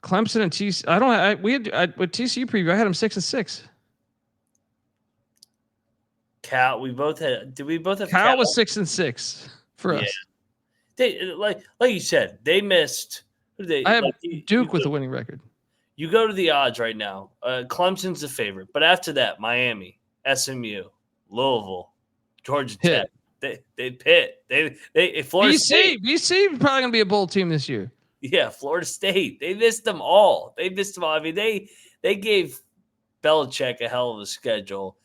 Clemson and TCU. With TCU preview, I had them 6-6. Cal, we both had. Did we both have? Cal was 6-6 for us. They like you said, they missed. I have Duke with a winning record. You go to the odds right now. Clemson's the favorite, but after that, Miami, SMU, Louisville, Georgia Tech. They Pitt. They Florida State. BC probably gonna be a bowl team this year. Yeah, Florida State. They missed them all. I mean, they gave Belichick a hell of a schedule.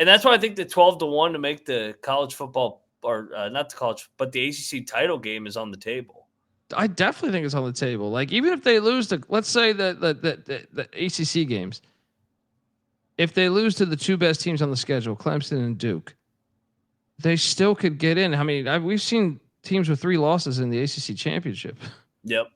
And that's why I think the 12-1 to make the college football, or not the college, but the ACC title game is on the table. I definitely think it's on the table. Like even if they lose to, let's say the ACC games, if they lose to the 2 best teams on the schedule, Clemson and Duke, they still could get in. I mean, we've seen teams with 3 losses in the ACC championship. Yep.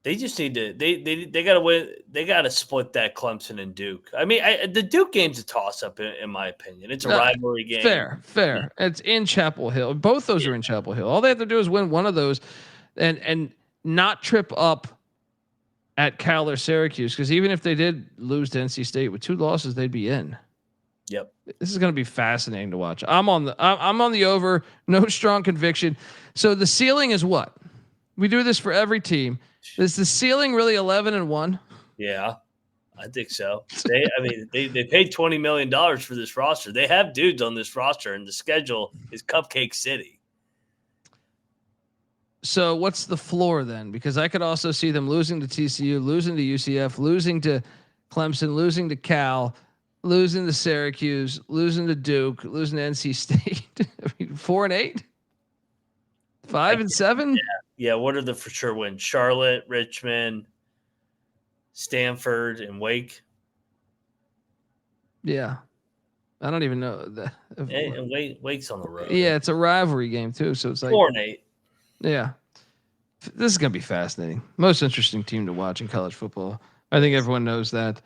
They just need to. They got to win. They got to split that Clemson and Duke. I mean, the Duke game's a toss-up in my opinion. It's a rivalry game. Fair. It's in Chapel Hill. Both those are in Chapel Hill. All they have to do is win one of those, and not trip up at Cal or Syracuse. Because even if they did lose to NC State with 2 losses, they'd be in. Yep. This is going to be fascinating to watch. I'm on the over. No strong conviction. So the ceiling is what? We do this for every team. Is the ceiling really 11-1? Yeah, I think so. They paid $20 million for this roster. They have dudes on this roster, and the schedule is Cupcake City. So what's the floor then? Because I could also see them losing to TCU, losing to UCF, losing to Clemson, losing to Cal, losing to Syracuse, losing to Duke, losing to NC State. I mean, 4-8, 5-7. Yeah. What are the for sure wins? Charlotte, Richmond, Stanford, and Wake. Yeah. I don't even know that. And Wake's on the road. Yeah, it's a rivalry game too, so it's like 4-8. Yeah. This is going to be fascinating. Most interesting team to watch in college football. I think everyone knows that.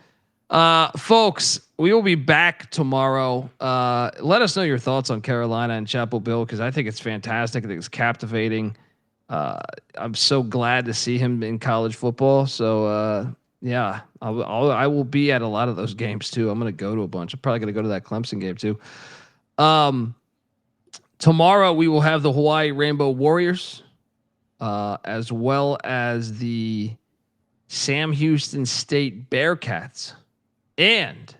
Folks, we will be back tomorrow. Let us know your thoughts on Carolina and Chapel Bill, because I think it's fantastic. I think it's captivating. I'm so glad to see him in college football. So, yeah, I will be at a lot of those games too. I'm going to go to a bunch. I'm probably going to go to that Clemson game too. Tomorrow we will have the Hawaii Rainbow Warriors, as well as the Sam Houston State Bearcats and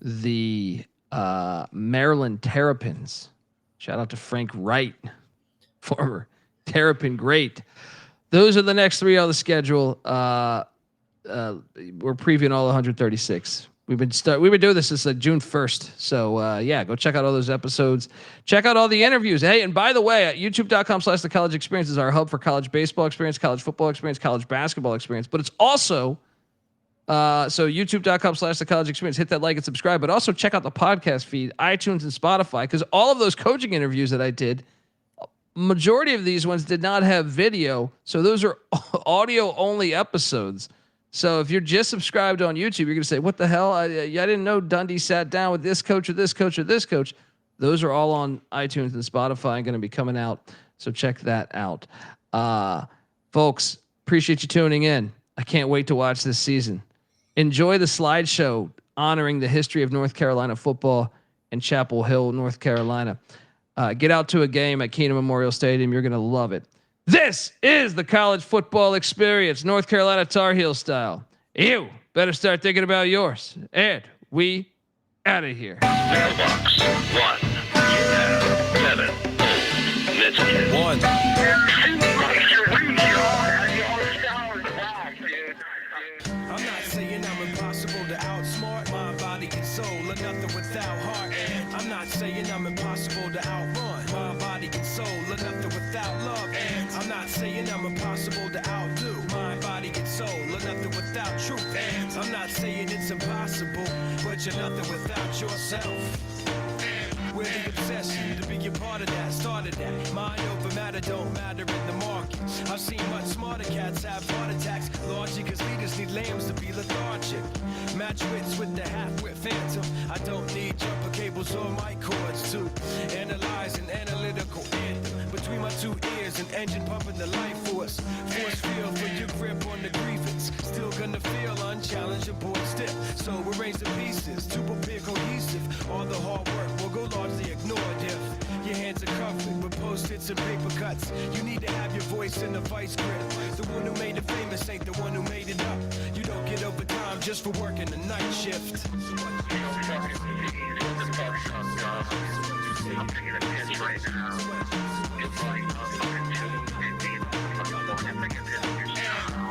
the Maryland Terrapins. Shout out to Frank Wright, former Terrapin great. Those are the next three on the schedule. We're previewing all 136. We've been doing this since June 1st. So yeah, go check out all those episodes. Check out all the interviews. Hey, and by the way, at youtube.com/the college experience is our hub for college baseball experience, college football experience, college basketball experience. But it's also so youtube.com/the college experience. Hit that like and subscribe, but also check out the podcast feed, iTunes and Spotify, because all of those coaching interviews that I did, majority of these ones did not have video. So those are audio only episodes. So if you're just subscribed on YouTube, you're going to say, what the hell? I didn't know Dundee sat down with this coach or this coach or this coach. Those are all on iTunes and Spotify and going to be coming out. So check that out. Folks, appreciate you tuning in. I can't wait to watch this season. Enjoy the slideshow honoring the history of North Carolina football in Chapel Hill, North Carolina. Get out to a game at Keenan Memorial Stadium. You're going to love it. This is the college football experience, North Carolina Tar Heel style. You better start thinking about yours. And we out of here. Mailbox 170. Messages 1. I'm not saying I'm impossible to outsmart my body and soul, or nothing without heart. I'm not saying I'm impossible to outrun my body and soul, or nothing without love. I'm not saying I'm impossible to outdo my body and soul, or nothing without truth. I'm not saying it's impossible, but you're nothing without yourself. We're the obsession to be a part of that, started that. Mind over matter don't matter in the market. I've seen much smarter cats have heart attacks, largely because leaders need lambs to be lethargic. Match wits with the half-wit phantom. I don't need jumper cables or mic cords to analyze an analytical anthem. Between my two ears, an engine pumping the life force. Force field for your grip on the grievance. Still gonna feel unchallenged and bored stiff. So arrange the pieces to prepare cohesive. All the hard work will go largely ignored if your hands are covered with post-its and paper cuts. You need to have your voice in the vice grip. The one who made it famous ain't the one who made it up. You don't get overtime just for working the night shift. I'm taking a pitch right now. It's like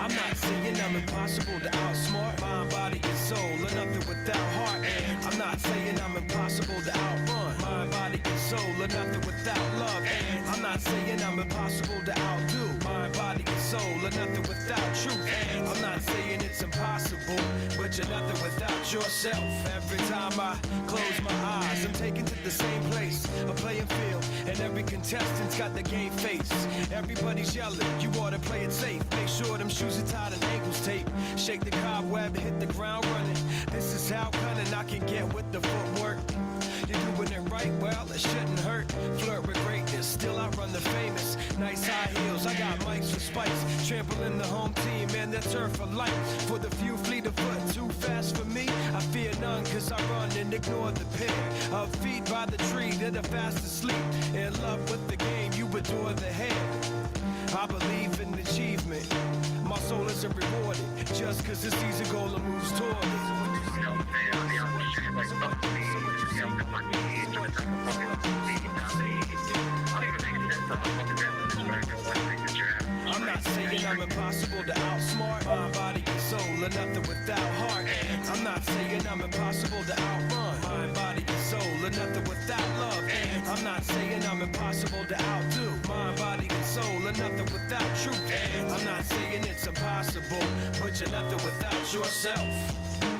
I'm not saying I'm impossible to outsmart mind, body, and soul, or nothing without heart. I'm not saying I'm impossible to outrun mind, body, and soul, or nothing without love. I'm not saying I'm impossible to outdo mind, body, and soul, or nothing without truth. I'm not saying it's impossible, but you're nothing without yourself. Every time I close my eyes, I'm taken to the same place, a playing field, and every contestant's got the game face. Everybody's yelling, you ought to play it safe. Make sure them shoes are tied and ankles taped. Shake the cobweb, hit the ground running. This is how cunning I can get with the footwork. You're doing it right, well, it shouldn't hurt. Flirt with greatness, still I run the famous. Nice high heels, I got mics for spikes. Trampling the home team and the turf for life. For the few fleet of foot, too fast for me. I fear none, cause I run and ignore the pair of feet by the tree that are fast asleep. In love with the game, you adore the hair. I believe in achievement. My soul isn't rewarded just cause it's easy goal and moves toward it. I'm not saying I'm impossible to outsmart my body and soul, or nothing without heart. I'm not saying I'm impossible to outrun my body and soul, or nothing without love. I'm not impossible to outdo. Mind, body, and soul are nothing without truth. And I'm not saying it's impossible, but you're nothing without yourself.